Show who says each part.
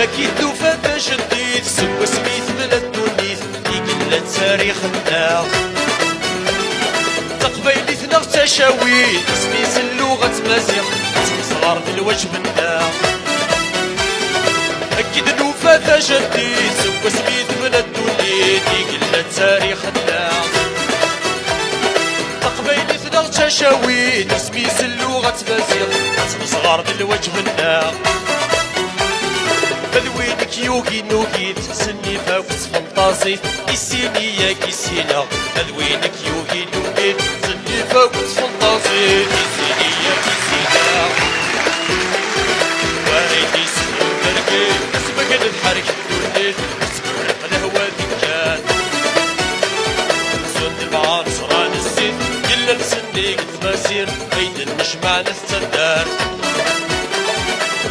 Speaker 1: أكيد نوفا جديد سوا سميت بلاد تونيت يقل تاريخنا تقبيلتنا اغتشاويت سميت اللغة مزيغ صغار بالوجبنا أكيد نوفا جديد سوا سميت بلاد تونيت يقل تاريخنا تقبيلتنا اغتشاويت سميت اللغة مزيغ صغار بالوجبنا بلوينك يوغي نوغي تسني فاوت فانتازي كيسيني يا كيسينا بلوينك يوغي نوغي تسني فاوت فانتازي كيسيني يا كيسينا واريدي سنو بركي اسمك نبحرك تقولي تسكرق الهوا ذكان سند المعار صران الزيت كل مسني قد مسير بين المجمع نستدار